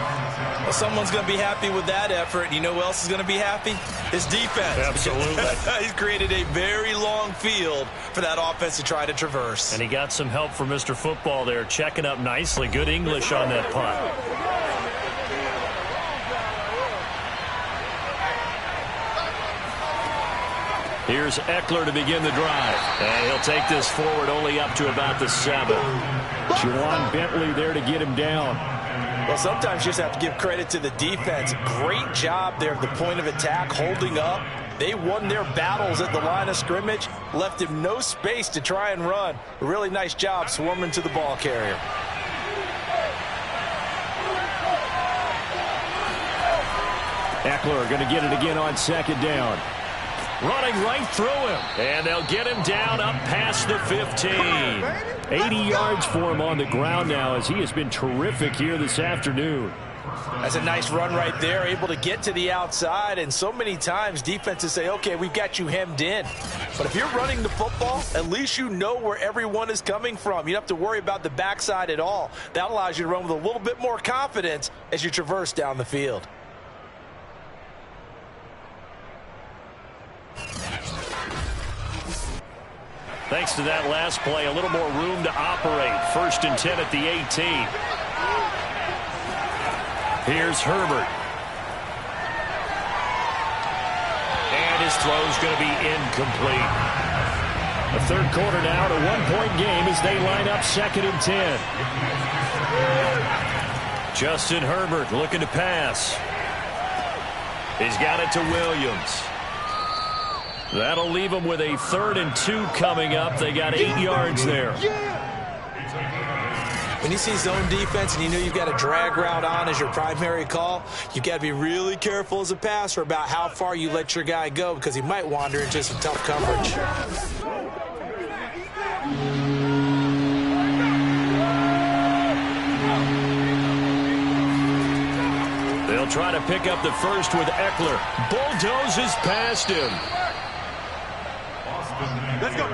Well, someone's going to be happy with that effort. You know who else is going to be happy? His defense. Absolutely. He's created a very long field for that offense to try to traverse. And he got some help from Mr. Football there, checking up nicely. Good English on that punt. Here's Eckler to begin the drive. And he'll take this forward only up to about the 7. Juwan Bentley there to get him down. Well, sometimes you just have to give credit to the defense. Great job there at the point of attack, holding up. They won their battles at the line of scrimmage, left him no space to try and run. A really nice job swarming to the ball carrier. Eckler going to get it again on 2nd down. Running right through him. And they'll get him down up past the 15. 80 yards for him on the ground now as he has been terrific here this afternoon. That's a nice run right there, able to get to the outside. And so many times defenses say, okay, we've got you hemmed in. But if you're running the football, at least you know where everyone is coming from. You don't have to worry about the backside at all. That allows you to run with a little bit more confidence as you traverse down the field. Thanks to that last play, a little more room to operate. 1st and 10 at the 18. Here's Herbert. And his throw's going to be incomplete. The third quarter now, a 1-point game as they line up 2nd and 10. Justin Herbert looking to pass. He's got it to Williams. That'll leave them with a 3rd and 2 coming up. They got 8 yards there. When you see zone defense and you know you've got a drag route on as your primary call, you've got to be really careful as a passer about how far you let your guy go because he might wander into some tough coverage. They'll try to pick up the first with Eckler. Bulldozes past him. Let's go.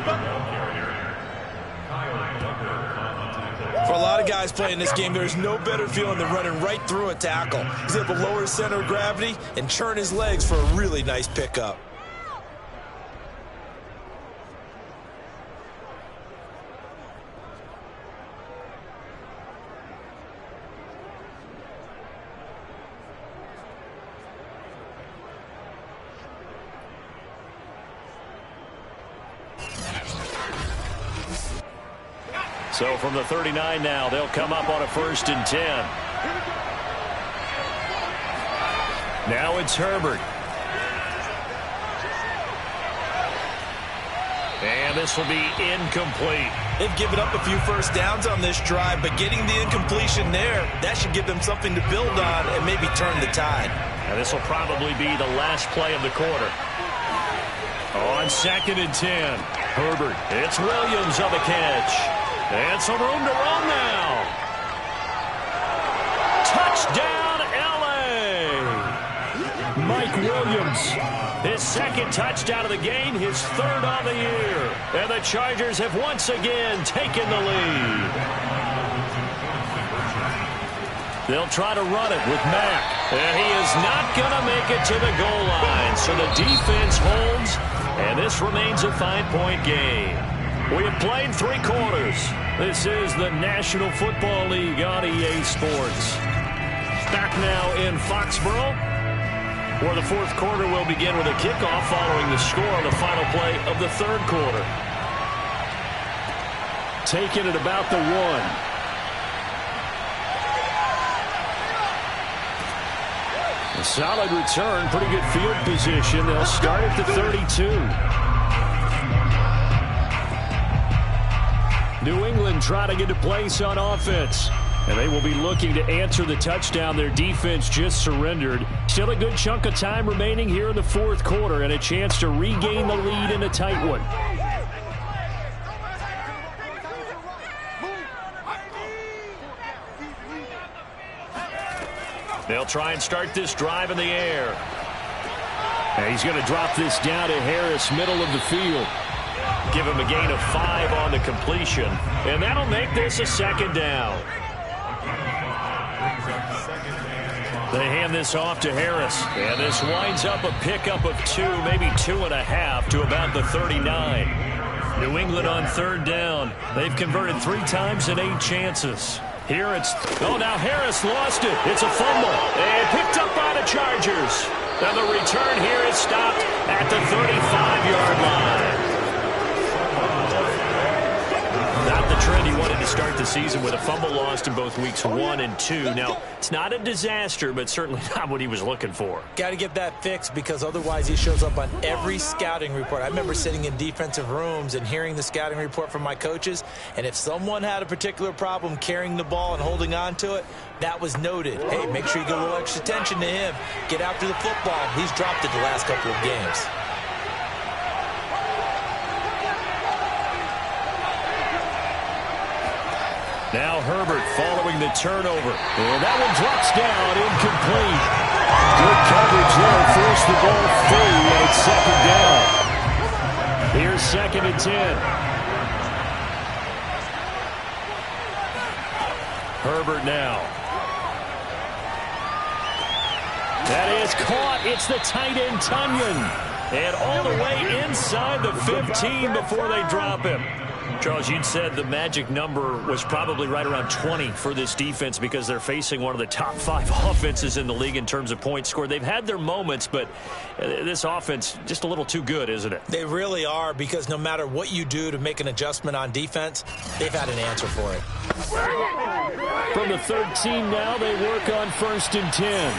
lot of guys playing this game. There's no better feeling than running right through a tackle. He's able to lower his center of gravity and churn his legs for a really nice pickup. So from the 39 now, they'll come up on a 1st and 10. Now it's Herbert. And this will be incomplete. They've given up a few first downs on this drive, but getting the incompletion there, that should give them something to build on and maybe turn the tide. And this will probably be the last play of the quarter. On 2nd and 10, Herbert. It's Williams on the catch. And some room to run now. Touchdown, L.A. Mike Williams. His 2nd touchdown of the game, his 3rd on the year. And the Chargers have once again taken the lead. They'll try to run it with Mack. And he is not going to make it to the goal line. So the defense holds, and this remains a 5-point game. We have played 3 quarters. This is the National Football League on EA Sports. Back now in Foxborough, where the 4th quarter will begin with a kickoff following the score on the final play of the 3rd quarter. Taken at about the 1. A solid return, pretty good field position. They'll start at the 32. New England trying to get a place on offense. And they will be looking to answer the touchdown their defense just surrendered. Still a good chunk of time remaining here in the 4th quarter and a chance to regain the lead in a tight one. They'll try and start this drive in the air. And he's going to drop this down to Harris, middle of the field. Give him a gain of 5 on the completion. And that'll make this a 2nd down. They hand this off to Harris. And this winds up a pickup of 2, maybe 2.5 to about the 39. New England on 3rd down. They've converted 3 times in 8 chances. Here it's, oh, now Harris lost it. It's a fumble. And picked up by the Chargers. And the return here is stopped at the 35-yard line. Not the trend he wanted to start the season with a fumble lost in both weeks 1 and 2. Now, it's not a disaster, but certainly not what he was looking for. Got to get that fixed because otherwise he shows up on every scouting report. I remember sitting in defensive rooms and hearing the scouting report from my coaches, and if someone had a particular problem carrying the ball and holding on to it, that was noted. Hey, make sure you give a little extra attention to him. Get after the football. He's dropped it the last couple of games. Now Herbert following the turnover. And that one drops down, incomplete. Good coverage there. Forced the ball free, and it's 2nd down. Here's 2nd and 10. Herbert now. That is caught. It's the tight end, Tunyon. And all the way inside the 15 before they drop him. Charles, you'd said the magic number was probably right around 20 for this defense because they're facing one of the top 5 offenses in the league in terms of points scored. They've had their moments, but this offense just a little too good, isn't it? They really are, because no matter what you do to make an adjustment on defense, they've had an answer for it. From the 13 now, they work on 1st and 10.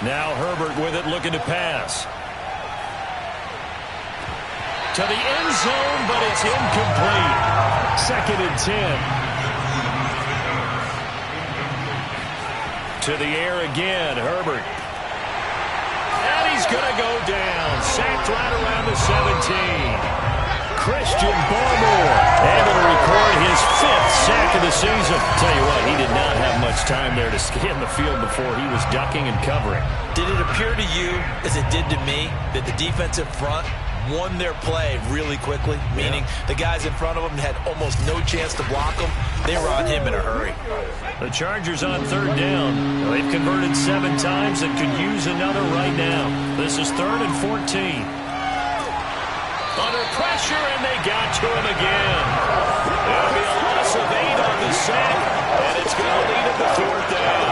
Now Herbert with it, looking to pass. To the end zone, but it's incomplete. 2nd and 10. To the air again, Herbert. And he's going to go down. Sacked right around the 17. Christian Barmore able to record his 5th sack of the season. Tell you what, he did not have much time there to scan the field before he was ducking and covering. Did it appear to you, as it did to me, that the defensive front won their play really quickly, meaning the guys in front of him had almost no chance to block him. They were on him in a hurry. The Chargers on third down. They've converted 7 times and could use another right now. This is 3rd and 14. Under pressure, and they got to him again. It'll be a loss of 8 on the sack, and it's going to lead him to 4th down.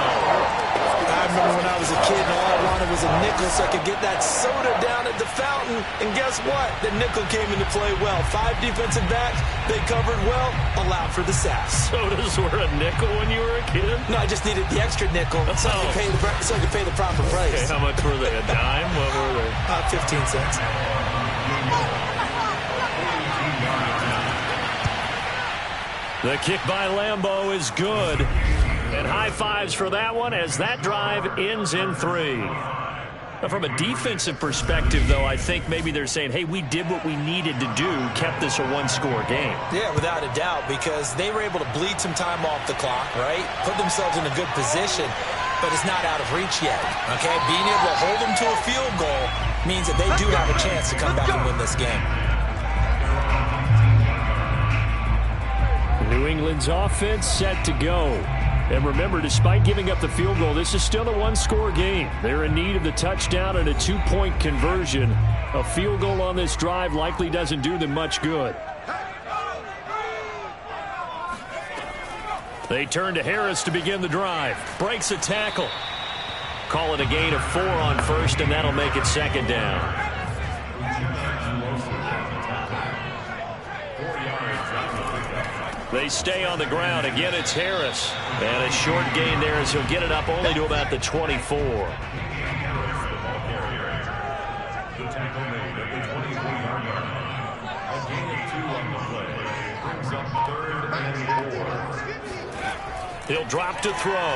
I remember when I was a kid and all I wanted was a nickel so I could get that soda down at the fountain. And guess what? The nickel came into play well. 5 defensive backs, they covered well, allowed for the sacks. Sodas were a nickel when you were a kid? No, I just needed the extra nickel so I could pay the proper price. Okay, how much were they? A dime? What were they? 15 cents. The kick by Lambeau is good. And high fives for that one as that drive ends in 3. Now, from a defensive perspective, though, I think maybe they're saying, hey, we did what we needed to do, kept this a 1-score game. Yeah, without a doubt, because they were able to bleed some time off the clock, right? Put themselves in a good position, but it's not out of reach yet, okay? Being able to hold them to a field goal means that they do have a chance to come back and win this game. New England's offense set to go. And remember, despite giving up the field goal, this is still a 1-score game. They're in need of the touchdown and a 2-point conversion. A field goal on this drive likely doesn't do them much good. They turn to Harris to begin the drive. Breaks a tackle. Call it a gain of 4 on first, and that'll make it 2nd down. They stay on the ground. Again, it's Harris. And a short gain there as he'll get it up only to about the 24. He'll drop to throw.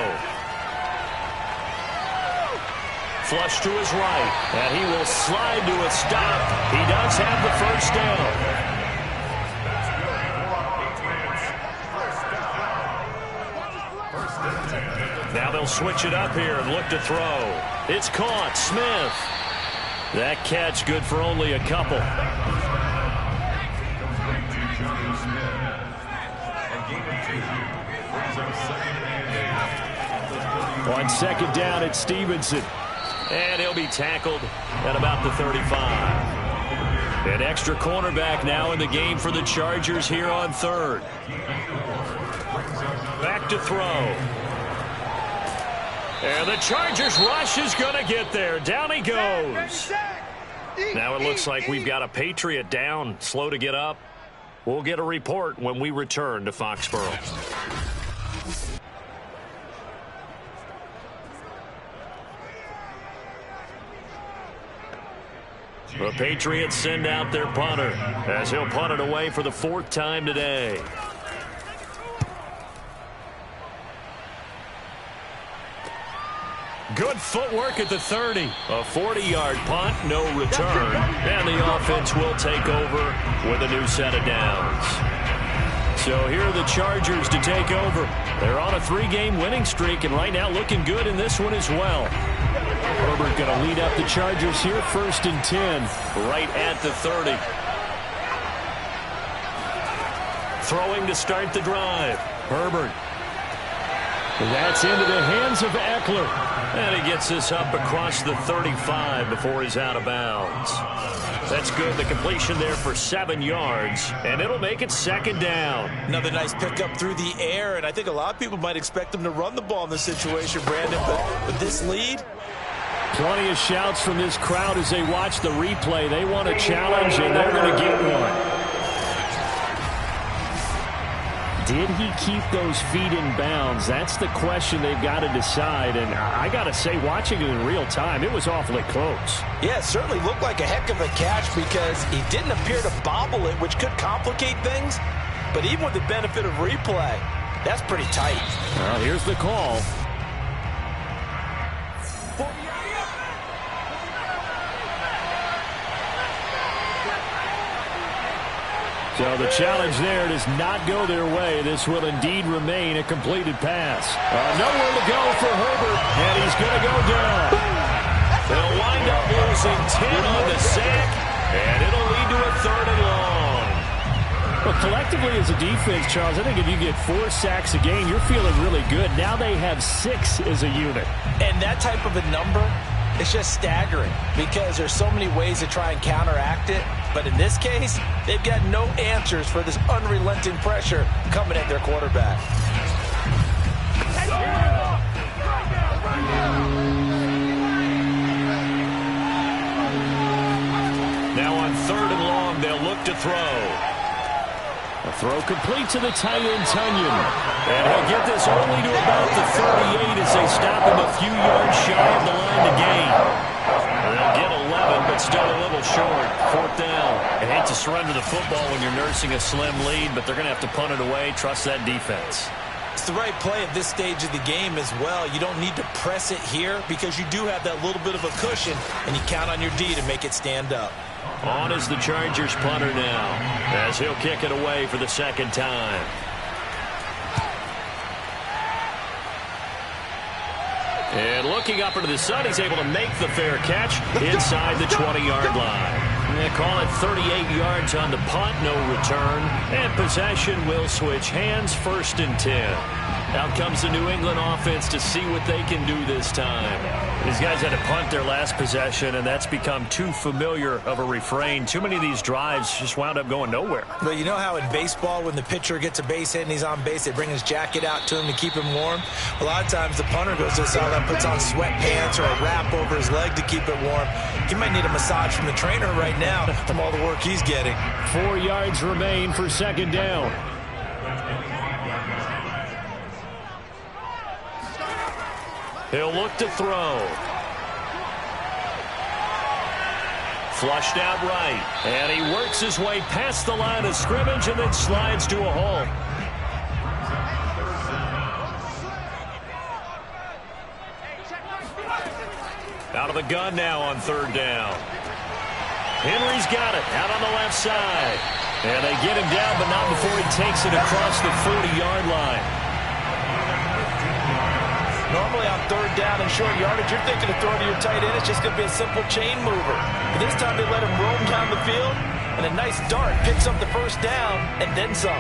Flush to his right. And he will slide to a stop. He does have the first down. Now they'll switch it up here and look to throw. It's caught. Smith. That catch good for only a couple. On 2nd down, it's Stevenson. And he'll be tackled at about the 35. An extra cornerback now in the game for the Chargers here on 3rd. Back to throw. And the Chargers rush is going to get there. Down he goes. Now it looks like we've got a Patriot down, slow to get up. We'll get a report when we return to Foxborough. The Patriots send out their punter as he'll punt it away for the 4th time today. Good footwork at the 30. A 40-yard punt, no return. And the offense will take over with a new set of downs. So here are the Chargers to take over. They're on a 3-game winning streak and right now looking good in this one as well. Herbert going to lead up the Chargers here, 1st and 10. Right at the 30. Throwing to start the drive. Herbert. That's into the hands of Eckler. And he gets this up across the 35 before he's out of bounds. That's good. The completion there for 7 yards. And it'll make it 2nd down. Another nice pickup through the air. And I think a lot of people might expect him to run the ball in this situation, Brandon. But with this lead, plenty of shouts from this crowd as they watch the replay. They want a challenge, and they're going to get one. Did he keep those feet in bounds? That's the question they've got to decide. And I got to say, watching it in real time, it was awfully close. Yeah, it certainly looked like a heck of a catch because he didn't appear to bobble it, which could complicate things. But even with the benefit of replay, that's pretty tight. Well, here's the call. So the challenge there does not go their way. This will indeed remain a completed pass. Nowhere to go for Herbert, and he's going to go down. They'll wind up losing 10 on the sack, And it'll lead to a 3rd and long. Well, collectively as a defense, Charles, I think if you get 4 sacks a game, you're feeling really good. Now they have 6 as a unit. And that type of a number, it's just staggering because there's so many ways to try and counteract it. But in this case, they've got no answers for this unrelenting pressure coming at their quarterback. Now on 3rd and long, they'll look to throw. A throw complete to the tight end, Tunyon. And he'll get this only to about the 38 as they stop him a few yards shy of the line to gain. They'll get 11, but still a little short. 4th down. I hate to surrender the football when you're nursing a slim lead, but they're going to have to punt it away. Trust that defense. It's the right play at this stage of the game as well. You don't need to press it here because you do have that little bit of a cushion, and you count on your D to make it stand up. On is the Chargers punter now, as he'll kick it away for the 2nd time. And looking up into the sun, he's able to make the fair catch inside the 20-yard line. They call it 38 yards on the punt, no return. And possession will switch hands, 1st and 10. Out comes the New England offense to see what they can do this time. These guys had to punt their last possession, and that's become too familiar of a refrain. Too many of these drives just wound up going nowhere. Well, you know how in baseball, when the pitcher gets a base hit and he's on base, they bring his jacket out to him to keep him warm? A lot of times the punter goes to the sideline, puts on sweatpants or a wrap over his leg to keep it warm. He might need a massage from the trainer right now from all the work he's getting. 4 yards remain for 2nd down. He'll look to throw. Flushed out right. And he works his way past the line of scrimmage and then slides to a halt. Out of the gun now on 3rd down. Henry's got it out on the left side. And they get him down, but not before he takes it across the 40-yard line. Normally on 3rd down and short yardage, you're thinking of throwing to your tight end. It's just going to be a simple chain mover. But this time they let him roam down the field, and a nice dart picks up the 1st down and then some.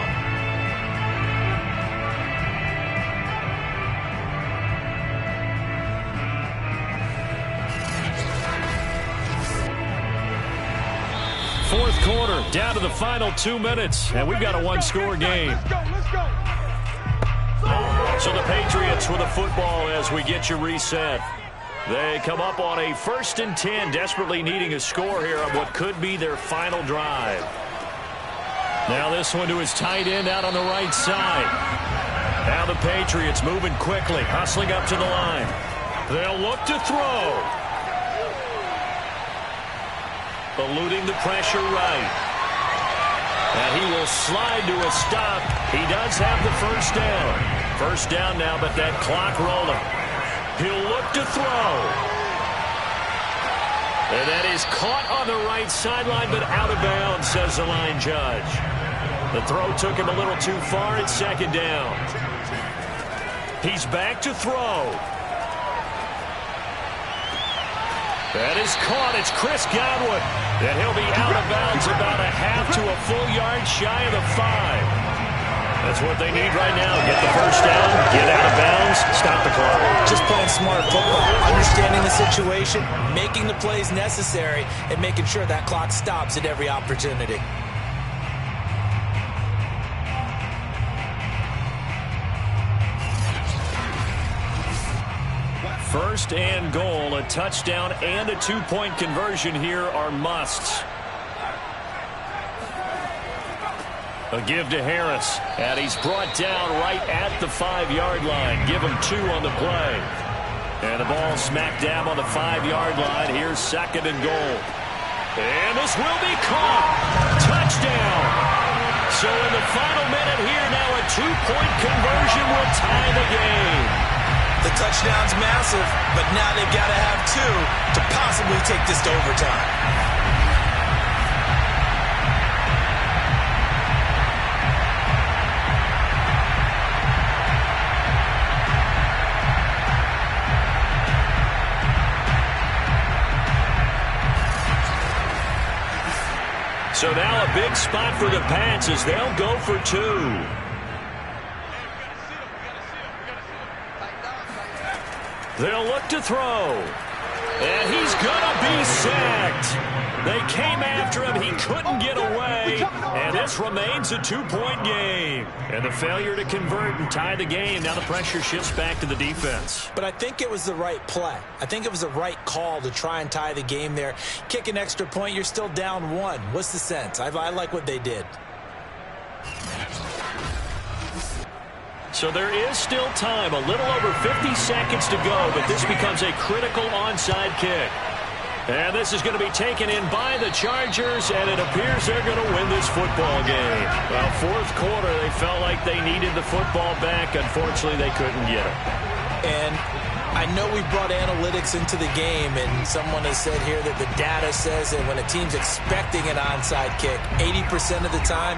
Fourth quarter, down to the final 2 minutes, and we've got a 1-score game. Let's go. So the Patriots with a football as we get you reset. They come up on a 1st and 10, desperately needing a score here on what could be their final drive. Now this one to his tight end out on the right side. Now the Patriots moving quickly, hustling up to the line. They'll look to throw. Eluding the pressure right. And he will slide to a stop. He does have the 1st down. 1st down now, but that clock rolling. He'll look to throw. And that is caught on the right sideline, but out of bounds, says the line judge. The throw took him a little too far at 2nd down. He's back to throw. That is caught. It's Chris Godwin. And he'll be out of bounds about a half to a full yard shy of the 5. That's what they need right now. Get the 1st down, get out of bounds, stop the clock. Just playing smart football, understanding the situation, making the plays necessary, and making sure that clock stops at every opportunity. First and goal, a touchdown and a 2-point conversion here are musts. A give to Harris, and he's brought down right at the 5-yard line. Give him 2 on the play. And the ball smacked down on the 5-yard line. Here's 2nd and goal. And this will be caught. Touchdown. So in the final minute here, now a 2-point conversion will tie the game. The touchdown's massive, but now they've got to have 2 to possibly take this to overtime. So now a big spot for the Pats as they'll go for 2. They'll look to throw. And he's going to be sacked. They came after him. He couldn't get away. And this remains a 2-point game. And the failure to convert and tie the game. Now the pressure shifts back to the defense. But I think it was the right play. I think it was the right call to try and tie the game there. Kick an extra point, you're still down 1. What's the sense? I like what they did. So there is still time, a little over 50 seconds to go, but this becomes a critical onside kick. And this is going to be taken in by the Chargers, and it appears they're going to win this football game. Well, fourth quarter, they felt like they needed the football back. Unfortunately, they couldn't get it. And I know we brought analytics into the game, and someone has said here that the data says that when a team's expecting an onside kick, 80% of the time,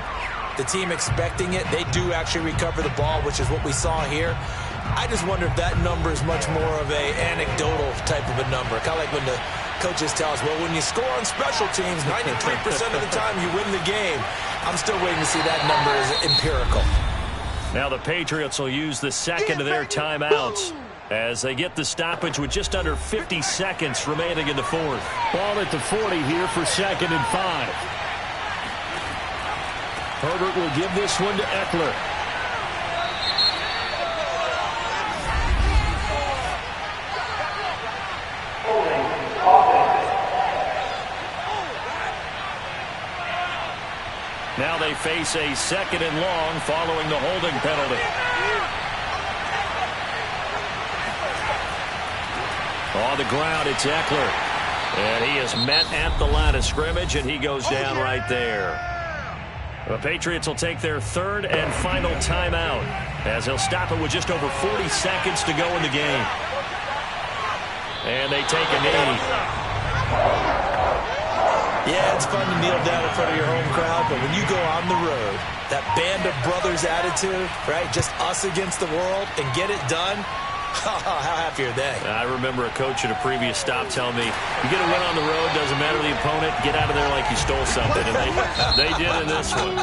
the team expecting it, they do actually recover the ball, which is what we saw here. I just wonder if that number is much more of a anecdotal type of a number. Kind of like when the coaches tell us, well, when you score on special teams, 93% of the time you win the game. I'm still waiting to see that number as empirical. Now the Patriots will use the second of their timeouts as they get the stoppage with just under 50 seconds remaining in the fourth. Ball at the 40 here for 2nd and 5. Herbert will give this one to Eckler. Now they face a 2nd and long following the holding penalty. On the ground, it's Eckler. And he is met at the line of scrimmage, and he goes down right there. The Patriots will take their 3rd and final timeout as they'll stop it with just over 40 seconds to go in the game. And they take a knee. Yeah, it's fun to kneel down in front of your home crowd, but when you go on the road, that band of brothers attitude, right, just us against the world, and get it done, how happy are they? I remember a coach at a previous stop telling me, you get a win on the road, doesn't matter the opponent, get out of there like you stole something. And they did in this one.